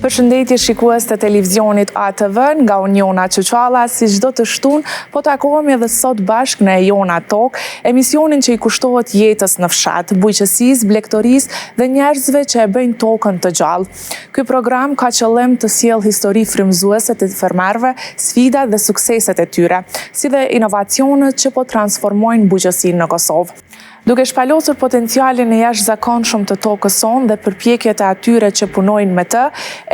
Përshëndetje shikues të televizionit ATV nga Uniona Çuçalla, si çdo të shtunë, po takohemi edhe sot bashkë në Jona Talk, emisionin që i kushtohet jetës në fshat, bujqësisë, blegtorisë dhe njerëzve që e bëjnë tokën të gjallë. Ky program ka qëllim të sjellë histori frymëzuese të fermerëve, sfidat dhe sukseset e tyre, si dhe inovacionet që po transformojnë bujqësinë në Kosovë. Duke shpalosur potencialin e jashtëzakonshëm të tokës sonë dhe përpjekjet e atyre që punojnë me të,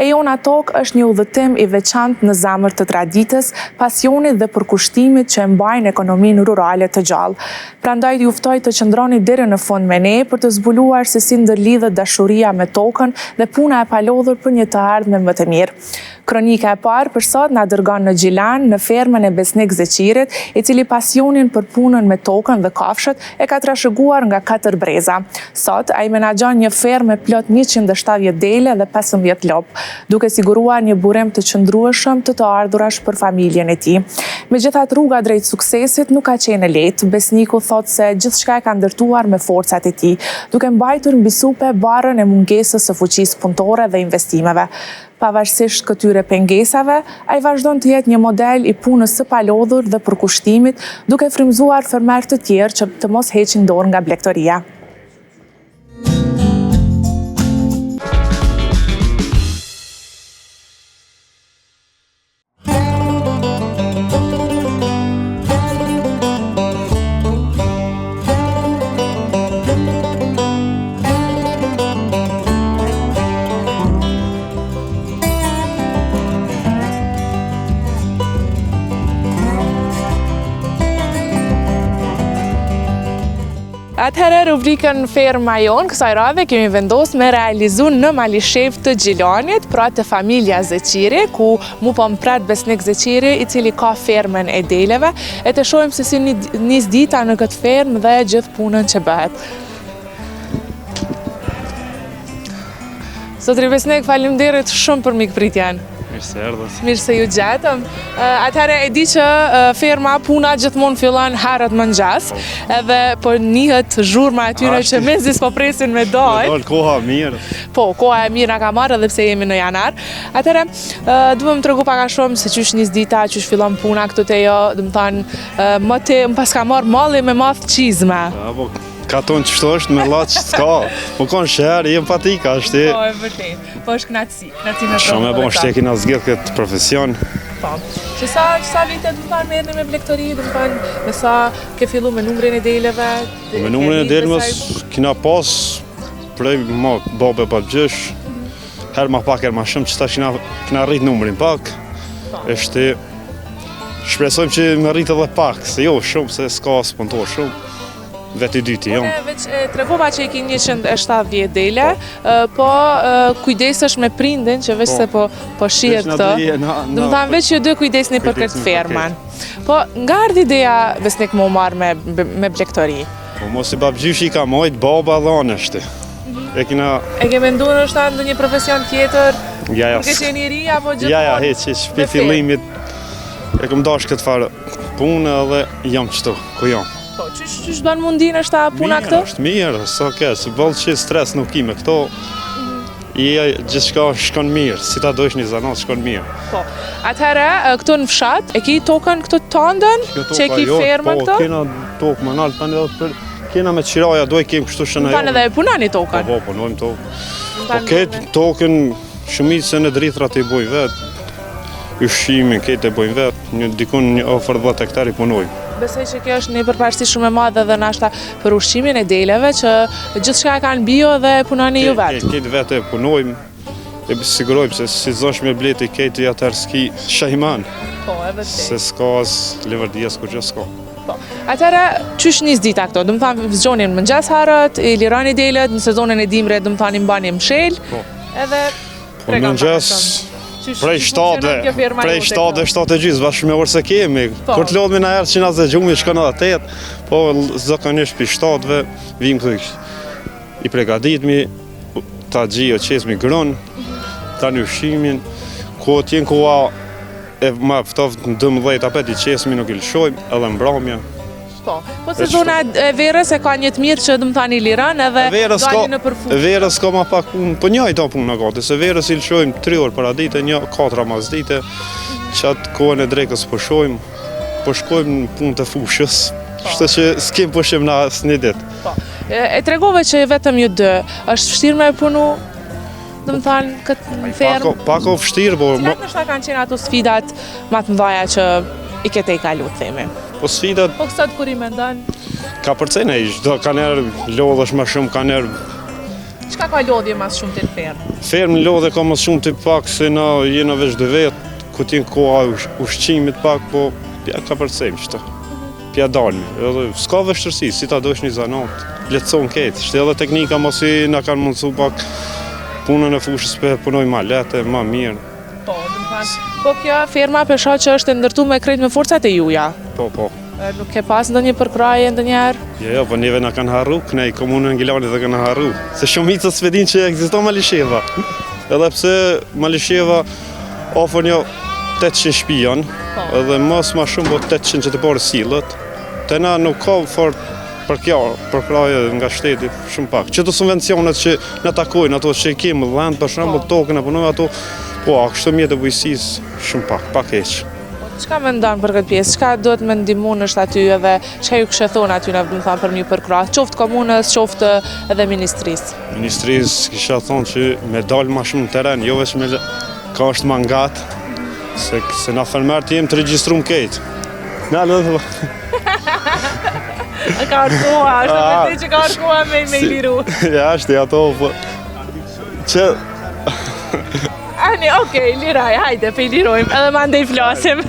Jona Talk është një udhëtim i veçantë në zemër të traditës, pasionit dhe përkushtimit që e mbajnë ekonominë rurale të gjallë. Prandaj ju ftoj të qëndroni deri në fund me ne për të zbuluar se si ndërlidhet dashuria me tokën dhe puna e palodhur për një të ardhme më të mirë. Kronika e parë për sot na dërgon në Gjilan, në fermën e Besnik Zeqirit, i cili pasionin për punën me tokën dhe kafshët e ka trashëguar nga 4 breza. Sot ai menaxhon një fermë me plot 170 dele dhe 15 lop, duke siguruar një burim të qëndrueshëm të ardhurash për familjen e tij. Megjithatë, rruga drejt suksesit nuk ka qenë e lehtë. Besniku thotë se gjithçka e ka ndërtuar me forcat e tij, duke mbajtur mbi supe barrën e mungesës së fuqisë punëtore dhe investimeve. Pavarësisht këtyre pengesave, ai vazhdon të jetë një model i punës së palodhur dhe përkushtimit, duke frymëzuar fermerë të tjerë që të mos heqin dorë nga blegtoria. Atëherë, rubrikën Ferma Jon, kësaj radhe kemi vendosur me realizu në Malishevë të Gjilanit, pra të familja Zeqiri, ku mu po mpret Besnik Zeqiri, i cili ka fermën e deleve, e të shohim se si nis dita në këtë fermë dhe gjithë punën që bëhet. Zotri Besnik, faleminderit shumë për mikpritjen. Mirë se erdhët. Mirë se ju gjetëm. Atëherë e di që ferma puna gjithmonë fillon herët mëngjes, edhe po nihet zhurma atyre që mezis po presin me dal. Me dal koha mirë. Po, koha e mirë na ka marrë edhe pse jemi në janar. Atëherë duhem tregu pak a shumë se çysh nis dita, çysh fillon puna këtu te jo, do të thonë më te pas ka marr malli me math çizme. Apo ka tonë qështu është me laç s'ka. Po konë shërë, jem patika, është. Po, e vërtet. Po është knatësi në prodhim. Shumë e bon shteki na zgjidh këtë profesion. Po. Që sa vite do të thonë merrni me blegtori, do të thonë me sa ke filluar me numrin e deleve? Me numrin e deleve kina pas prej më babe babgjysh. Herë më pak, herë më shumë, që ta kina rrit numrin pak. Është shpresojmë që me rrit edhe pak, se jo shumë, se s'ka spontor shumë. Veti dyti, jo. Veç tregova që i ki 170 dele, po kujdesesh me prindin që veç se po shihet këtë. Do të thonë veç ju dy kujdesni për këtë fermën. Po nga ardhi ideja Besnik më marrë me blegtori? Po mos i babgjyshi ka mojt, baba dhe anështi. E ke menduar është ndonjë profesion tjetër? Ja, nuk e qeni ri apo gjithmonë? Ja, heq, për fillimit e këm dash këtë farë punë edhe jam qëtu, ku jam. Po, qysh ban mundin është ta puna këtë? Është mirë, s'o ke, se bëllë që stres nuk i me këto, gjithçka shkon mirë, si ta dojsh një zanat shkon mirë. Po, atëherë, këtu në fshat, e ki tokën këtë tëndën, që e ki fermën këtë? Po, kena tokë më nalë, tani edhe kena me qiraja, doj kemë kështu shënë jo. Tani edhe e punani tokën? Po, punojmë tokë. Po, ketë tokën, shumicën e drithrat i bojnë vetë, ushqimin, ketë e bojnë vetë, dikun një ofër 10 hektari punojmë. Besoj që kjo është një përparësi shumë e madhe dhe nashta për ushqimin e deleve që gjithçka e kanë bio dhe punoni ju vetë. Këtë vetë e punojmë, e sigurojmë se si zosh me bleti këtë atër s'ki shajman. Po, e vërtet. Se s'ka as levërdijes kur gjë s'ka. Po. Atëherë, qysh nis dita këto? Do të thonë zgjonin mëngjes harët, i lironi delet, në sezonën e dimrit do të thonë i mbani mshel, edhe mëngjes prej 7 gjysë, bashkë me orë se kemi. Kur të lodhemi në herë që nga zëgjumi, shkon edhe 8, po zakonisht për 7-ve, vim këtë i pregaditmi, ta gjio qesmi grën, ta një ushqimin, ku t'jen koha e ma ftoftë në 12 apet i qesmi nuk i lëshojmë, edhe mbramja, Po se zona e Verës e ka një të mirë që dëmë thani liran edhe dalin në përfund. Verës ka ma pak punë, po njëj ta punë në gati, se Verës i lëshojmë 3 orë para dite, 4 mas dite, që atë kohën e drekës po shojmë, po shkojmë në punë të fushës, shtë që s'kem po shem në asë një ditë. E tregove që vetëm ju dë, është vështirë me punu, dëmë thanë, këtë fermë? Pak o vështirë, po... Cilat nështë kanë qenë ato sfidat ma të mdhaja që i kete i kalu, të themi? Po sfidat... Po kësat kur i me ndonë? Ka përcene ishtë, do ka njerë lodhësh ma shumë, ka njerë... Qka ka lodhje mas shumë të fermë? Fermë lodhe ka mas shumë të pak, se na jena veç dhe vetë, ku t'jen koha ushqimit pak, po pja ka përcene qëta. Pja dalmi, s'ka vështërsi, si ta dosh një zanat, letëson ketë, shte edhe teknika mos i na kanë mundësu pak punën e fushës për punoj ma lete, ma mirë. Po, dëmë thanë, po kjo ferma pesha që është ndërtu me krejt me forcat e juja? Po. Nuk ke pas ndonjë përkraje ndonjëherë? Jo, po neve na kanë harru, kënej komunën Ngilani dhe kanë harru. Se shumica s'vedin që ekziston Malisheva. Edhe pse Malisheva ofër një 800 shpijon, edhe mos ma shumë po 800 që të porë silët. Të na nuk ka fort përkraje nga shteti shumë pak. Që të subvencionet që në takojnë, ato që i kemë dhend, për shumë tokën e punojnë ato, po, kështu mjetë e bujësis shumë pak eqë. Qka me ndonë për këtë pjesë? Qka duhet me ndimu nështë aty edhe qka ju kështë thonë aty në thamë për një përkra? Qoftë komunës, qoftë edhe ministrisë? Ministrisë kisha thonë që me dalë ma shumë në teren, jo veç me ka është mangat, se na fermerë të jemë të registru më kejtë. Në alë dhe Ka arkoha, është të përti që ka arkoha me i liru. Ja, është ato, po... Që... Ani, okej, liraj, hajde, pe i lirojmë, edhe ma ndej flasim.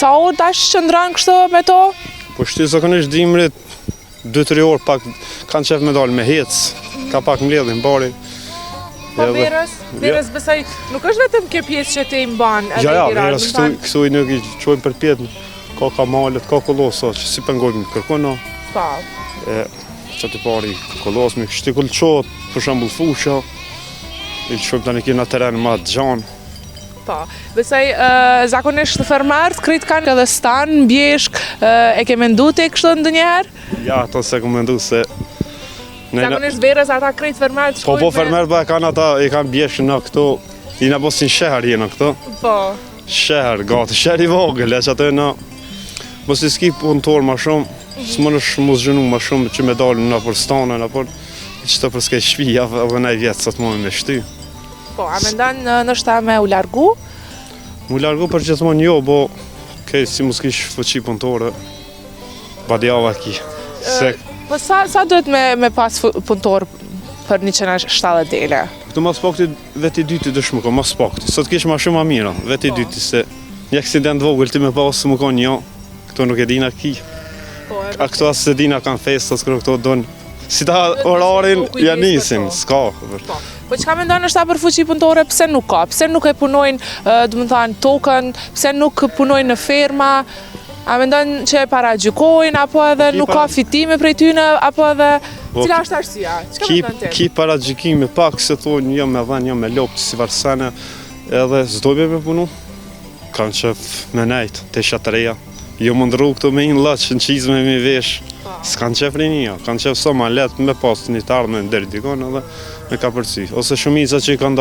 Sa orë dash qëndran kështë me to? Po shty zakonisht dimrit 2-3 orë pak kanë qef me dalë me hec, ka pak mbledhin bari. Po Verës besoj, nuk është vetëm kjo pjesë që te i mban? Ja, Verës këtu i nuk i qojmë për pjetën, ka malet, ka kolosa, që si pëngojmë kërkona. Pa. Që të pari kolosmi, kështë i kullqot, për shambull fusha, i qojmë të në kina teren ma të gjanë. Po, besoj zakonisht të fermarët, krejt kanë edhe stanë, bjeshk, e ke mendu të kështë ndonjëherë? Ja, ato se ku mendu se... Zakonisht Verës ata krejt fermarët shkojnë me... Po fermarët ba kanë ata, i kanë bjeshk në këto, i në bosin shehar jenë këto. Po. Shehar, gati, shehar i vogël, e që ato e në... Mos i s'ki punëtor ma shumë, s'mon është mu zhënu ma shumë që me dalë në për stane, në për... që të përske shpija edhe nej vjetë sa të mojnë me shty. Po, a me ndonë nështë me u largu? Mu largu për gjithmonë jo, bo kej si mu s'kish fëqi punëtore, badjava ki. Po sa duhet me pas punëtor për 170 dele? Këtu mas pakti veti dyti dëshmë ko, mas pakti. Sot kish ma shumë a mira, veti dyti, se një aksident vogël ti me pasë më ka një, këto nuk e dina ki. A këto asë se dina kanë festas, këto donë. Si ta orarin janë nisin, s'ka. Po që ka me ndonë është ta për fuqi punëtore, pse nuk ka? Pse nuk e punojnë, du më thanë, tokën, pse nuk punojnë në ferma? A me ndonë që e para gjykojnë, apo edhe nuk ka fitime prej tyne, apo edhe... Cila është arsyeja? Që ka me ndonë të? Ki para gjykime pak, se thonë jo me dhenë, jo me lopë, si varsene, edhe zdojbe me punu. Kanë qef me nejtë, të shatëreja. Jo më ndru këto me një latë që në qizme me vesh. S'kanë qef rinia, kanë qef sa ma letë me pas një të ardhme në deri dikon edhe me ka përcy. Ose shumica që kanë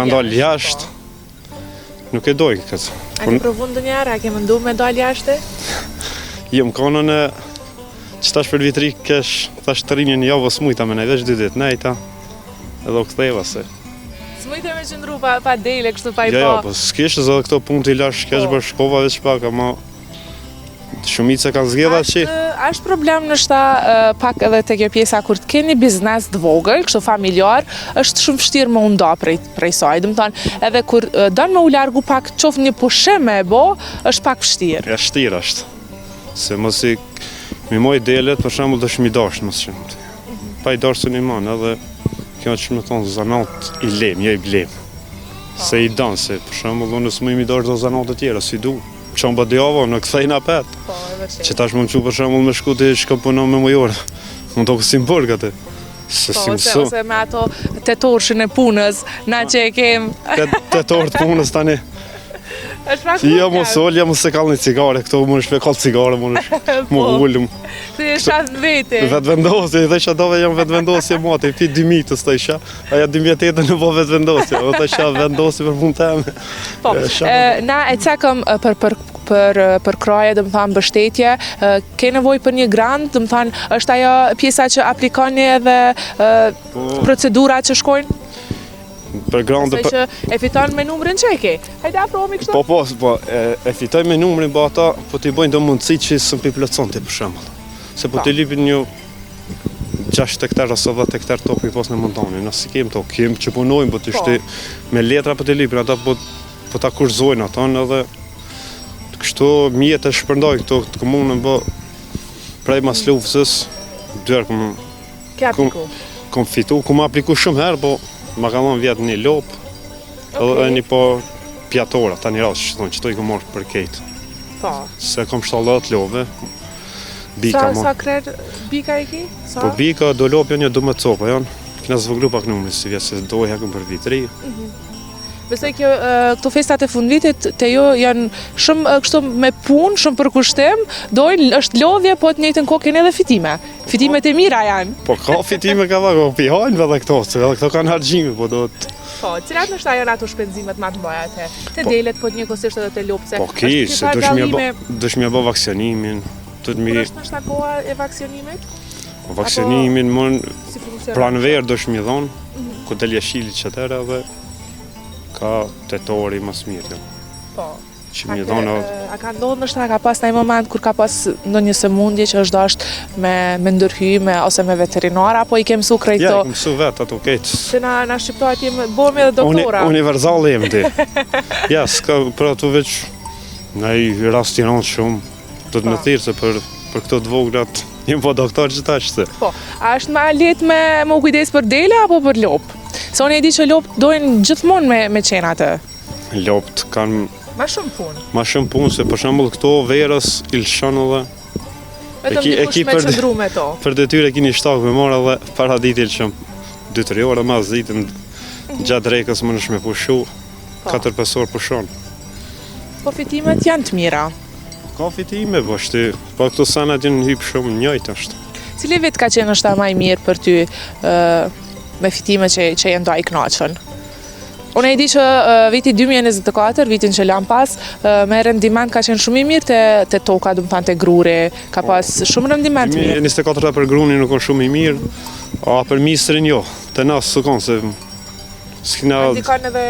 dalë jashtë, nuk e dojnë këtë. A ke provu ndonjëherë, a ke mendu me dalë jashtë? Jem konën e që tash për vitri kesh, tash të rinjën javë smujta me veç 2 ditë nejta, edhe u ktheva se. Smujte me qëndru pa dele, kështu pa i Ja, po. po s'kesh edhe këto punë t'i lash, kesh bërë shkova veç pak, ama shumica kanë zgjedha që. Ashtë problem nështë pak edhe të kjo pjesa kur të keni biznes të vogël, kështu familjar, është shumë vështirë me unda prej saj. Dëmë thonë, edhe kur dënë me u largu pak qof një pushim me bo, është pak vështirë. Ja, shtirë është. Se mos i mi moj delet, për shembull do shmi dashtë mos qëmë. Pa i dashtë një manë, edhe kjo që me thonë zanat i lem, jo i blem. Se i danë, se për shembull unë s'mu i mi dashtë do zanat të tjera, si du. Që më bëdjava, në këthejnë apet. Që tash më që për shembull me shku të shka punon me mujorë. Më të kësim bërë këte. Ose me ato tetorshën e punës, na që e kem. Tetorë të punës tani. është pak Ja, mos olja, mos se kallë një cigare, këto më është me kallë cigare, më ullëm. Se e shatë në vete. Vetë vendosje, dhe isha dove jam vetë vendosje mate, i pi 2000 të isha, aja 2008 në po vetë vendosje, o të isha vendosje për punë teme. Po, na e cekëm për kraje, dhe më thamë bështetje, ke nevoj për një grant, dhe më thamë, është ajo pjesa që aplikoni edhe procedura që shkojnë? Për grande Se që e fiton me numrin që e ke? Hajde afromi kështu? Po, e fitoj me numrin, po ata, po t'i bojnë do mundësi që së mpi plëconte për shembull. Se po t'i lipin një 6 hektar ose 10 hektar tokë i pas në montani, nësi kem tokë, kem që punojnë, po t'i shti me letra po t'i lipin, ata po t'a kurszojnë ata edhe kështu mjetë e shpërndoj këto të komunën, po prej mas luftës, dyherë kom fitu, kom apliku shumë herë, po ma ka dhonë vjetë një lopë, edhe një po pjatora, ta një rasë që thonë, që to i kom marrë për kejtë. Po. Se kom 7 lopëve, bika Sa krer bika e ki? Po bika do lopë janë një 12 copa, janë, kina zvëglu pak numri si vjetë, se do i hekëm për vitri. Besoj këto festat e fundvitit të jo janë shumë kështu me punë, shumë për kushtim, dojnë është lodhje, po të njëjtën kohë keni edhe fitime. Fitimet e mira janë. Po ka fitime ka dhe, pi hajnë edhe këto, se edhe këto kanë hargjime, po do të... Po, cilat nështë janë ato shpenzimet ma të mbaja te? Te delet, po të njëkosisht edhe te lopse. Po ki, se dëshmi e bo vaksionimin, Kur është nështë koha e vaksionimit? Vaksionimin, pranverë dëshmi dhonë, ku del jeshili që tëre dhe ka tetori mas mirë. Po. Që mi dhonë... A ka ndodhë nështë ka pas në i moment kur ka pas ndonjë sëmundje që është dashtë me ndërhyme ose me veterinara, apo i ke mësu krejto? Ja, i ke mësu vetë, ato kejtë. Se na shqiptojt jem bomi edhe doktora. Universal jem ti. Ja, s'ka për ato veç në i rast tjeron shumë, do të më thirë se për këto të voglat jem po doktor që ta qëse. Po, a është ma let me u kujdes për dele apo për lopë? Se unë e di që lopët dojnë gjithmonë me qenë atë. Lopët kanë... Ma shumë punë. Ma shumë punë, se për shembull këto verës i lëshon edhe... Vetëm dikush me qëndru me to. Për detyre kini shtak me marrë edhe para ditë i lëshon 2-3 orë, mas ditën gjatë drekës më nësh me pushu, 4-5 orë pushon. Po fitimet janë të mira. Ka fitime, po shti, po këto sanat jenë hypë shumë njëjtë është. Cili vit ka qenë është ta maj mirë për ty me fitime që jenë do i knaqën? Unë e di që viti 2024, vitin që lam pas, me rendiment ka qenë shumë i mirë të toka, du më thanë të grure, ka pas shumë rendiment mirë. 24 për gruni nuk është shumë i mirë, a për misrin jo, të nasë së konë, se s'kina... Ndikon edhe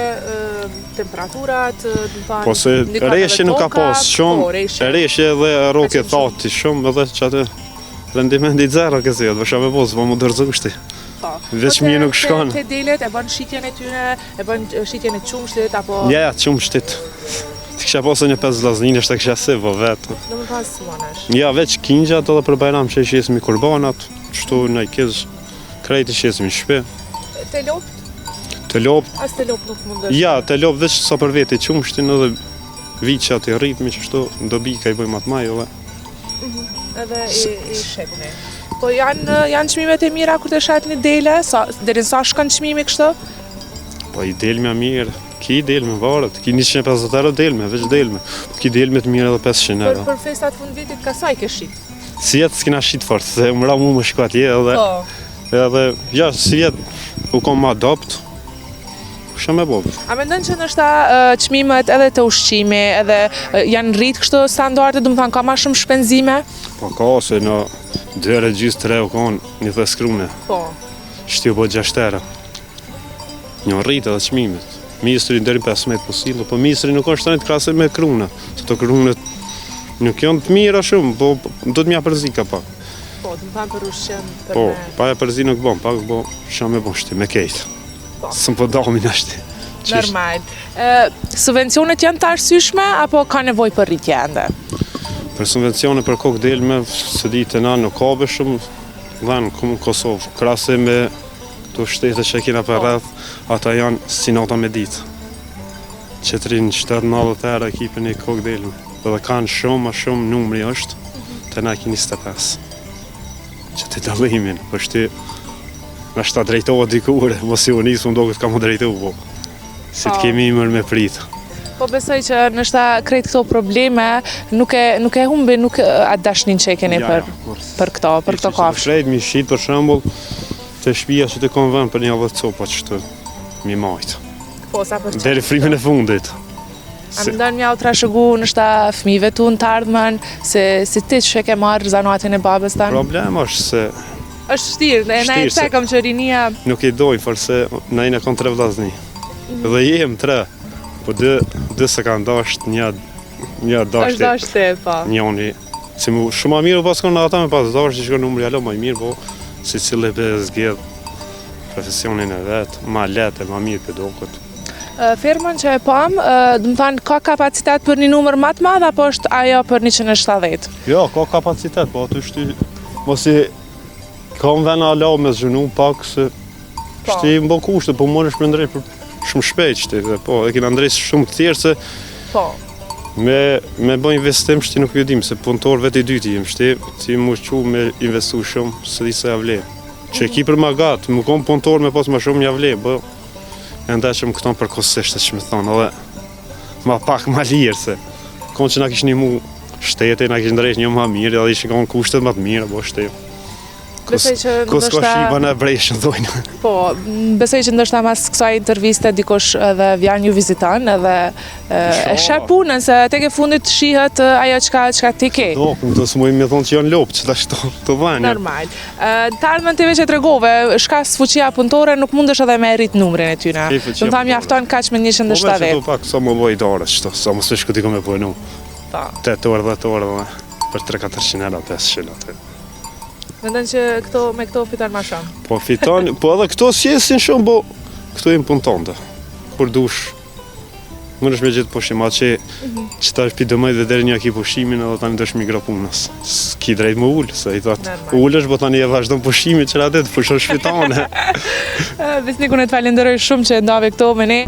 temperaturat, du më thanë... Po se reshje nuk ka pas shumë, reshje dhe rokje thati shumë, edhe që atë rendimenti zero kësi, dhe shame posë, po më dërzu shti. Veç mi nuk shkon. Te delet e bën shitjen e tyre, e bën shitjen e qumshtit, apo... Ja, qumshtit. Të kisha posë një 5 laznine, shte kisha se, po vetë. Do më pas suanesh. Ja, veç kingjat edhe për bajram që isjesmi kurbanat, qështu në i kizë, krejt isjesmi shpe. Te lopt? Te lopt? As te lopt nuk mundesh? Ja, te lopt veç sa për veti qumshtin edhe viqat i rritmi qështu, do bika i bëjmë atë maj edhe. Edhe i shepni. Po janë çmimet e mira kur të shat një dele, deri sa shkon çmimi kështu? Po i del më mirë, Ki delme varet, ki 150 euro delme, veç delme. Ki delme të mirë edhe 500 euro. Për festat fund vitit ka sa i ke shit? Si jetë s'kina shit fort, se më ra mu më shku atje edhe, ja, si jetë u kom ma adopt, kusha me bobe. A mendon që nështë çmimet edhe të ushqimi, edhe janë rritë kështu standarde, do të thonë ka ma shumë shpenzime? Po ka, se në 2 ore gjysë 3 u konë një dhe skrune. Po. Shtiu po 6 euro. Një rritë edhe çmimet. Ministri deri 15 po sillu, po ministri nuk është tani të krasë me kruna. Se to krunet nuk janë të mira shumë, po do të mja përzi ka pak. Po, do të thonë për ushqim, për Po, me... pa e përzi nuk bon, pak bo shumë me bon shti, me kejtë. Sëm po damin ashti. Normal. Subvencionet janë të arsyeshme, apo ka nevojë për rritje ende? Për subvencione për kokë delme, së ditë na nuk ka be shumë, dhanë në Kosovë, krasë me këto shtete që kena për rreth, ata janë si nata me ditë. Qetrin 7-90 euro ekipin e kokë delme. Dhe kanë shumë, a shumë numri është, të na ki 25. Që të dallimin, për shti, me shta drejtohet dikure, mos i unisë më do këtë ka më drejtohu, po. Si të kemi imër me pritë. Po besoj që nështë krejt këto probleme nuk e humbi, nuk atë dashnin që e keni për këto kafshë. Shrejt mi shqit për shembull të shtëpia që të konvën për një avë copa që të mi majtë. Po, sa për që? Deri frimin e fundit. A më ndonë mja u trashëgu nështë fëmijëve tu në të ardhmen, si ti që ke marrë zanuatin e babës tanë? Problem është se... është shtirë, na e cekëm që rinia... Nuk i dojnë, forse na i në kon 3 vllazni. Dhe jem 3. Po dë se kanë dasht, një dasht... është dasht te, po. Njoni. Si mu shumë ma mirë pas konë ata me pas dasht, që shko numri alo ma i mirë, po si cilë e be zgjedh profesionin e vetë, ma letë e ma mirë për dokët. Firmën që e pam, do të thonë ka kapacitet për një numër më të madh apo është ajo për 170? Jo, ka kapacitet, po aty shty mos i kam vënë alo me zhunu pak se shty mbo kushte, po mënesh me ndrej për shumë shpejt shty, po e kena ndrej shumë të tjerë se po. Me bë investim shty nuk ju dim se punëtor vetë i dyti jem shty, si mu qu me investu shumë, se di se ja vle. Që ki për ma gatë, më kom punëtor me pas ma shumë ja vle, po e ndeshëm këton për kosishtë që me thonë, edhe ma pak ma lirë, se konë që na kishë një mu shtete, na kishë ndrejsh një ma mirë, edhe ishë konë kushtet ma të mirë, bo shtetë. Besoj që Kosko shiba në brejshën, dojnë. Po, besoj që ndoshta mas kësaj interviste dikush edhe vjan ju viziton, edhe e sheh punën, se tek e fundit shihet ajo çka ti ke. Do, do s'mu i me thonë që janë lopë, që ta të vanë. Normal. Të ardhmen TV që tregove, shka sfuqia punëtore nuk mundesh edhe me rrit numrin e tyre. Do të thonë mjafton kaq me 170. Po vetë të pak, sa më bëj dorës, qëto, sa më së shku t'i me pojnu. 8 orë, 10 orë, për 3-400 euro, 500 atë. Mendon që me këto fiton ma shumë? Po fiton, po edhe këto s'jesin shumë, po këto im punëtonte. Kur dush, mënesh me gjithë pushim, atë që ta është pi dëmëj dhe deri një ki pushimin edhe tani dësh migra punës. S'ki drejt më ullë, se i thotë, ullësh, po tani e vazhdon pushimin që atë të pushon shpitane. Besnikun e të falenderoj shumë që ndave këto me ne.